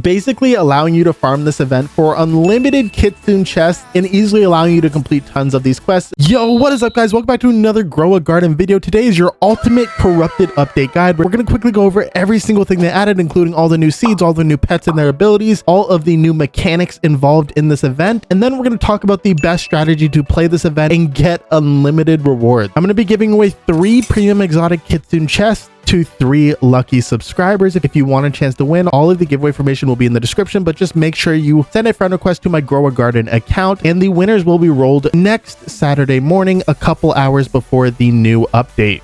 basically allowing you to farm this event for unlimited Kitsune chests and easily allowing you to complete tons of these quests. Yo, what is up guys? Welcome back to another Grow a Garden video. Today is your ultimate corrupted update guide. We're going to quickly go over every single thing they added, including all the new seeds, all the new pets and their abilities, all of the new mechanics involved in this event. And then we're going to talk about the best strategy to play this event and get unlimited rewards. I'm going to be giving away 3 premium exotic Kitsune chests to 3 lucky subscribers. If you want a chance to win, all of the giveaway information will be in the description, but just make sure you send a friend request to my Grow a Garden account, and the winners will be rolled next Saturday morning, a couple hours before the new update.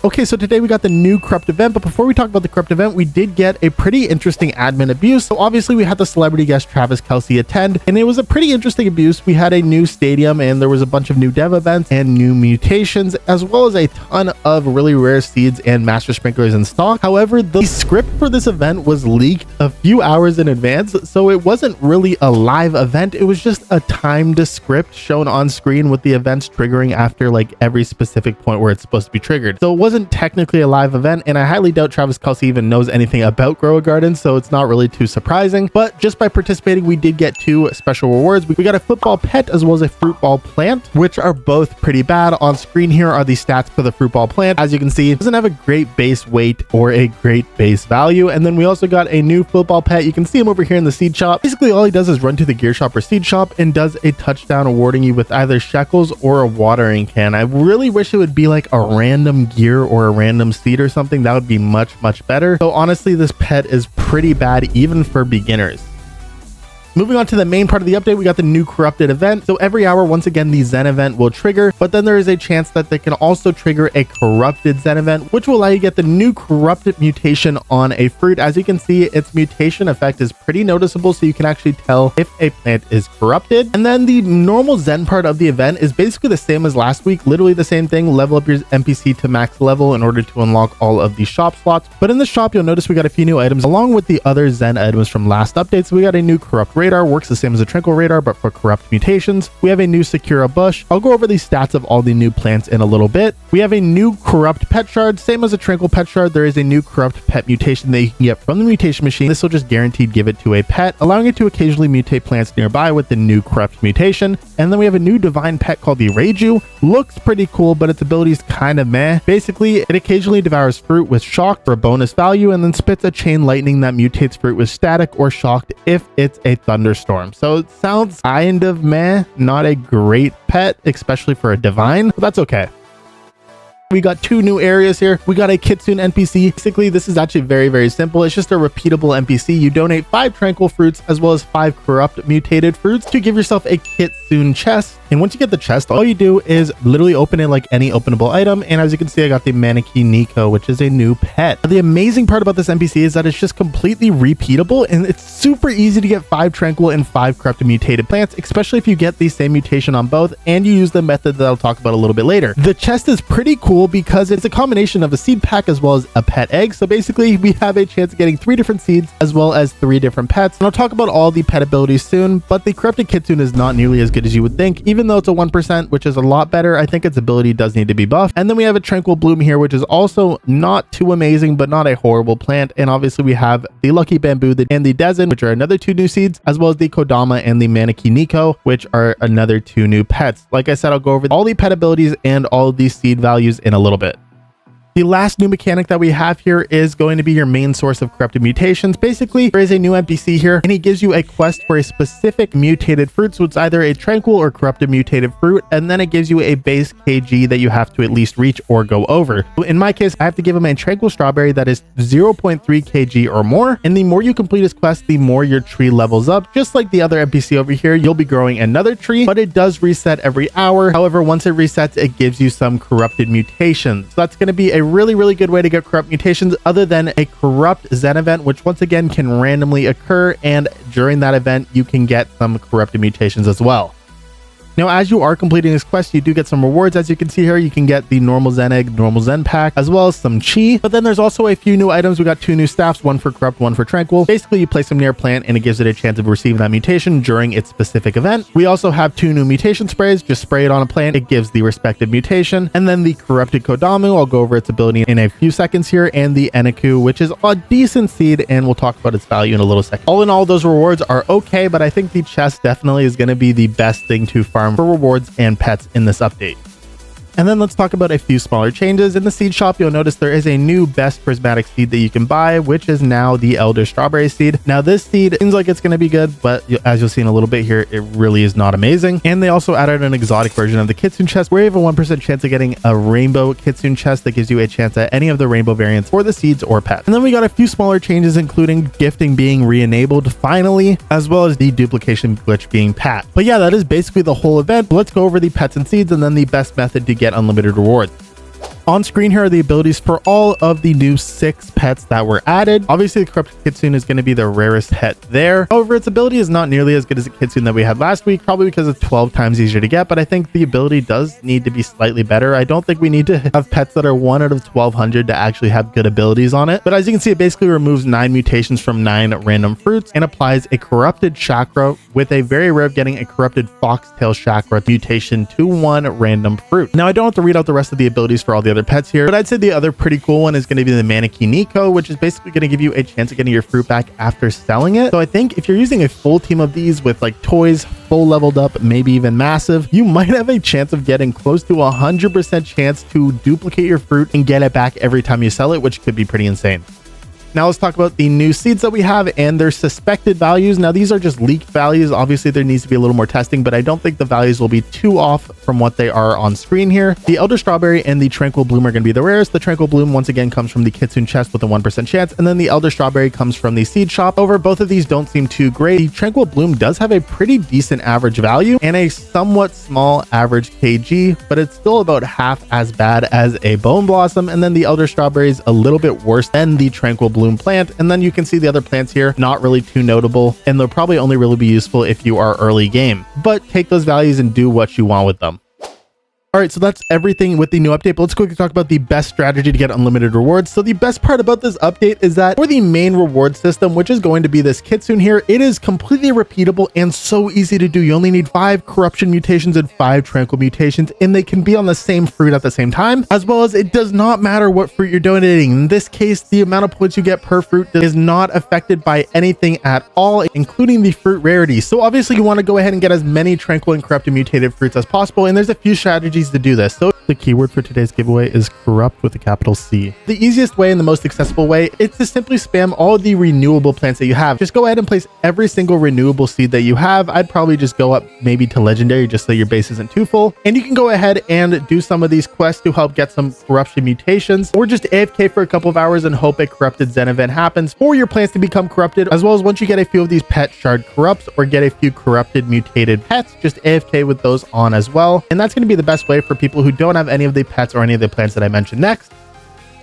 Okay, so today we got the new corrupt event, but before we talk about the corrupt event, we did get a pretty interesting admin abuse. So obviously we had the celebrity guest Travis Kelce attend, and it was a pretty interesting abuse. We had a new stadium, and there was a bunch of new dev events and new mutations, as well as a ton of really rare seeds and master sprinklers in stock. However, the script for this event was leaked a few hours in advance, so it wasn't really a live event. It was just a timed script shown on screen with the events triggering after like every specific point where it's supposed to be triggered. So it wasn't technically a live event, and I highly doubt Travis Kelce even knows anything about Grow a Garden, so it's not really too surprising. But just by participating, we did get 2 special rewards. We got a football pet as well as a fruit ball plant, which are both pretty bad. On screen here are the stats for the fruit ball plant. As you can see, it doesn't have a great base weight or a great base value. And then we also got a new football pet. You can see him over here in the seed shop. Basically all he does is run to the gear shop or seed shop and does a touchdown, awarding you with either shekels or a watering can. I really wish it would be like a random gear or a random seed or something. That would be much better. So honestly, this pet is pretty bad even for beginners. Moving on to the main part of the update, we got the new corrupted event. So every hour, once again, the Zen event will trigger, but then there is a chance that they can also trigger a corrupted Zen event, which will allow you to get the new corrupted mutation on a fruit. As you can see, its mutation effect is pretty noticeable, so you can actually tell if a plant is corrupted. And then the normal Zen part of the event is basically the same as last week, literally the same thing. Level up your NPC to max level in order to unlock all of the shop slots. But in the shop, you'll notice we got a few new items along with the other Zen items from last update. So we got a new corrupt radar, works the same as a tranquil radar but for corrupt mutations. We have a new secure bush. I'll go over the stats of all the new plants in a little bit. We have a new corrupt pet shard, same as a tranquil pet shard. There is a new corrupt pet mutation that you can get from the mutation machine. This will just guaranteed give it to a pet, allowing it to occasionally mutate plants nearby with the new corrupt mutation. And then we have a new divine pet called the Reiju. Looks pretty cool, but its ability is kind of meh. Basically, it occasionally devours fruit with shock for a bonus value, and then spits a chain lightning that mutates fruit with static or shocked if it's a thunderstorm. So it sounds kind of meh, not a great pet, especially for a divine, but that's okay. We got 2 new areas here. We got a Kitsune NPC. Basically, this is actually very simple. It's just a repeatable NPC. You donate 5 tranquil fruits as well as 5 corrupt mutated fruits to give yourself a Kitsune chest. And once you get the chest, all you do is literally open it like any openable item. And as you can see, I got the Maneki Nico, which is a new pet. The amazing part about this NPC is that it's just completely repeatable, and it's super easy to get 5 tranquil and 5 corrupted mutated plants, especially if you get the same mutation on both and you use the method that I'll talk about a little bit later. The chest is pretty cool because it's a combination of a seed pack as well as a pet egg. So basically we have a chance of getting 3 different seeds as well as 3 different pets. And I'll talk about all the pet abilities soon, but the corrupted Kitsune is not nearly as good as you would think. Even though it's a 1%, which is a lot better, I think its ability does need to be buffed. And then we have a tranquil bloom here, which is also not too amazing, but not a horrible plant. And obviously we have the lucky bamboo and the Dezen, which are another 2 new seeds, as well as the Kodama and the Maneki Nico, which are another 2 new pets. Like I said, I'll go over all the pet abilities and all of these seed values in a little bit. The last new mechanic that we have here is going to be your main source of corrupted mutations. Basically, there is a new NPC here, and he gives you a quest for a specific mutated fruit. So it's either a tranquil or corrupted mutated fruit, and then it gives you a base kg that you have to at least reach or go over. So in my case, I have to give him a tranquil strawberry that is 0.3 kg or more. And the more you complete his quest, the more your tree levels up. Just like the other NPC over here, you'll be growing another tree, but it does reset every hour. However, once it resets, it gives you some corrupted mutations. So that's going to be a really good way to get corrupt mutations, other than a corrupt Zen event, which once again can randomly occur, and during that event you can get some corrupted mutations as well. Now, as you are completing this quest, you do get some rewards. As you can see here, you can get the normal Zen egg, normal Zen pack, as well as some chi. But then there's also a few new items. We got 2 new staffs, one for corrupt, one for tranquil. Basically, you place them near a plant and it gives it a chance of receiving that mutation during its specific event. We also have 2 new mutation sprays. Just spray it on a plant, it gives the respective mutation. And then the corrupted Kodamu, I'll go over its ability in a few seconds here, and the Eneku, which is a decent seed, and we'll talk about its value in a little second. All in all, those rewards are okay, but I think the chest definitely is going to be the best thing to farm for rewards and pets in this update. And then let's talk about a few smaller changes. In the seed shop, you'll notice there is a new best prismatic seed that you can buy, which is now the Elder Strawberry seed. Now, this seed seems like it's going to be good, but as you'll see in a little bit here, it really is not amazing. And they also added an exotic version of the Kitsune chest, where you have a 1% chance of getting a rainbow Kitsune chest that gives you a chance at any of the rainbow variants for the seeds or pets. And then we got a few smaller changes, including gifting being re-enabled finally, as well as the duplication glitch being patched. But yeah, that is basically the whole event. Let's go over the pets and seeds and then the best method to get unlimited rewards. On screen here are the abilities for all of the new 6 pets that were added. Obviously, the corrupted Kitsune is going to be the rarest pet there. However, its ability is not nearly as good as the Kitsune that we had last week, probably because it's 12 times easier to get, but I think the ability does need to be slightly better. I don't think we need to have pets that are 1 out of 1200 to actually have good abilities on it. But as you can see, it basically removes 9 mutations from 9 random fruits and applies a corrupted chakra with a very rare of getting a corrupted foxtail chakra mutation to 1 random fruit. Now, I don't have to read out the rest of the abilities for all the other pets here, but I'd say the other pretty cool one is going to be the Mannequin Nico, which is basically going to give you a chance of getting your fruit back after selling it. So I think if you're using a full team of these with like toys, full leveled up, maybe even massive, you might have a chance of getting close to 100% chance to duplicate your fruit and get it back every time you sell it, which could be pretty insane. Now let's talk about the new seeds that we have and their suspected values. Now these are just leaked values. Obviously there needs to be a little more testing, but I don't think the values will be too off from what they are on screen here. The Elder Strawberry and the Tranquil Bloom are going to be the rarest. The Tranquil Bloom once again comes from the Kitsune chest with a 1% chance, and then the Elder Strawberry comes from the seed shop. However, both of these don't seem too great. The Tranquil Bloom does have a pretty decent average value and a somewhat small average KG, but it's still about half as bad as a Bone Blossom, and then the Elder Strawberry is a little bit worse than the Tranquil Bloom plant. And then you can see the other plants here, not really too notable, and they'll probably only really be useful if you are early game, but take those values and do what you want with them. All right, so that's everything with the new update, but let's quickly talk about the best strategy to get unlimited rewards. So the best part about this update is that for the main reward system, which is going to be this Kitsune here, it is completely repeatable and so easy to do. You only need 5 corruption mutations and 5 tranquil mutations, and they can be on the same fruit at the same time, as well as it does not matter what fruit you're donating. In this case, the amount of points you get per fruit is not affected by anything at all, including the fruit rarity. So obviously you want to go ahead and get as many tranquil and corrupted mutated fruits as possible, and there's a few strategies to do this. So the keyword for today's giveaway is corrupt with a capital C. The easiest way and the most accessible way is to simply spam all the renewable plants that you have. Just go ahead and place every single renewable seed that you have. I'd probably just go up maybe to legendary just so your base isn't too full. And you can go ahead and do some of these quests to help get some corruption mutations, or just AFK for a couple of hours and hope a corrupted Zen event happens for your plants to become corrupted, as well as once you get a few of these pet shard corrupts or get a few corrupted mutated pets, just AFK with those on as well. And that's going to be the best way for people who don't have any of the pets or any of the plants that I mentioned next.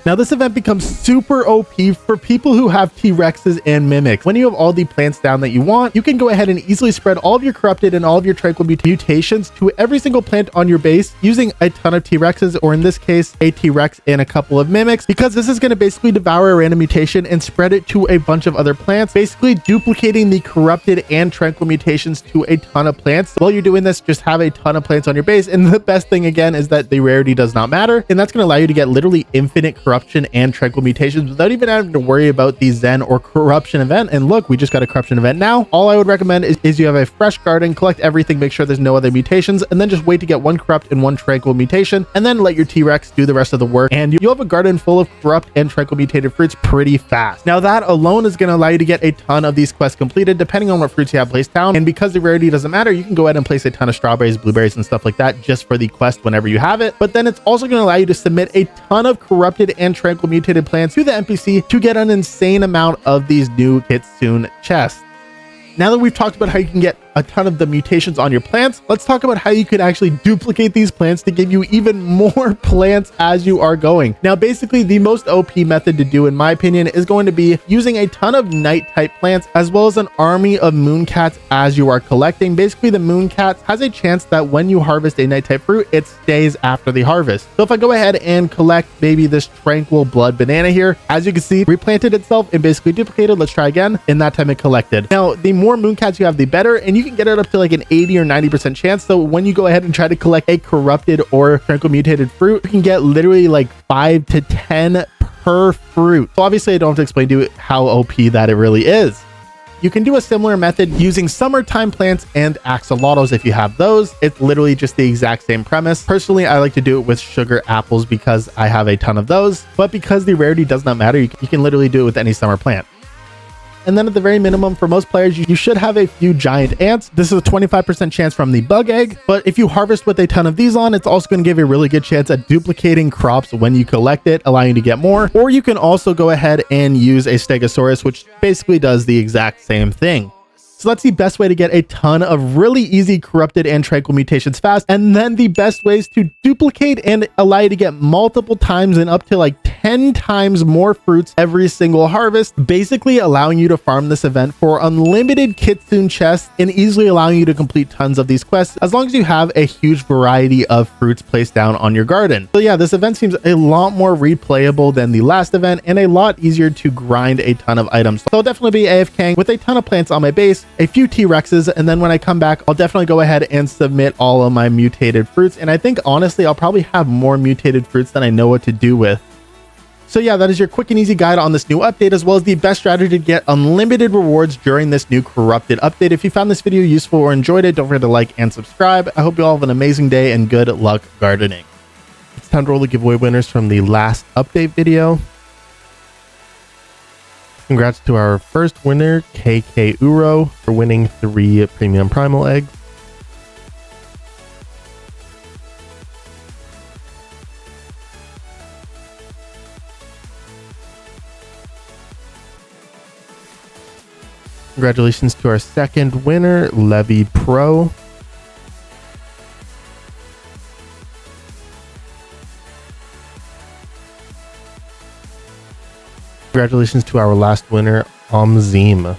Now this event becomes super OP for people who have T-Rexes and Mimics. When you have all the plants down that you want, you can go ahead and easily spread all of your corrupted and all of your tranquil mutations to every single plant on your base using a ton of T-Rexes, or in this case, a T-Rex and a couple of Mimics, because this is going to basically devour a random mutation and spread it to a bunch of other plants, basically duplicating the corrupted and tranquil mutations to a ton of plants. While you're doing this, just have a ton of plants on your base. And the best thing again is that the rarity does not matter, and that's going to allow you to get literally infinite corruption and tranquil mutations without even having to worry about the Zen or corruption event. And look, we just got a corruption event now. All I would recommend is you have a fresh garden, collect everything, make sure there's no other mutations, and then just wait to get 1 corrupt and 1 tranquil mutation, and then let your T-Rex do the rest of the work, and you'll have a garden full of corrupt and tranquil mutated fruits pretty fast. Now that alone is going to allow you to get a ton of these quests completed depending on what fruits you have placed down, and because the rarity doesn't matter, you can go ahead and place a ton of strawberries, blueberries, and stuff like that just for the quest whenever you have it. But then it's also going to allow you to submit a ton of corrupted and tranquil mutated plants to the NPC to get an insane amount of these new Kitsune chests. Now that we've talked about how you can get a a ton of the mutations on your plants, let's talk about how you could actually duplicate these plants to give you even more plants as you are going. Now, basically the most OP method to do, in my opinion, is going to be using a ton of night type plants as well as an army of mooncats as you are collecting. Basically, the mooncats has a chance that when you harvest a night type fruit, it stays after the harvest. So if I go ahead and collect maybe this tranquil blood banana here, as you can see, replanted itself and basically duplicated. Let's try again. And that time it collected. Now, the more mooncats you have, the better, and you can get it up to like an 80 or 90% chance. So when you go ahead and try to collect a corrupted or tranquil mutated fruit, you can get literally like 5 to 10 per fruit. So obviously I don't have to explain to you how OP that it really is. You can do a similar method using summertime plants and axolotls if you have those. It's literally just the exact same premise. Personally, I like to do it with sugar apples because I have a ton of those, but because the rarity does not matter, you can literally do it with any summer plant. And then at the very minimum, for most players, you should have a few giant ants. This is a 25% chance from the bug egg, but if you harvest with a ton of these on, it's also going to give you a really good chance at duplicating crops when you collect it, allowing you to get more. Or you can also go ahead and use a stegosaurus, which basically does the exact same thing. So that's the best way to get a ton of really easy corrupted and tranquil mutations fast. And then the best ways to duplicate and allow you to get multiple times and up to like 10 times more fruits every single harvest, basically allowing you to farm this event for unlimited Kitsune chests and easily allowing you to complete tons of these quests as long as you have a huge variety of fruits placed down on your garden. So yeah, this event seems a lot more replayable than the last event and a lot easier to grind a ton of items. So I'll definitely be AFKing with a ton of plants on my base, a few T-Rexes, and then when I come back, I'll definitely go ahead and submit all of my mutated fruits. And I think honestly, I'll probably have more mutated fruits than I know what to do with. So yeah, that is your quick and easy guide on this new update, as well as the best strategy to get unlimited rewards during this new corrupted update. If you found this video useful or enjoyed it, don't forget to like and subscribe. I hope you all have an amazing day and good luck gardening. It's time to roll the giveaway winners from the last update video. Congrats to our first winner, KK Uro, for winning 3 premium primal eggs. Congratulations to our second winner, Levy Pro. Congratulations to our last winner, Omzim.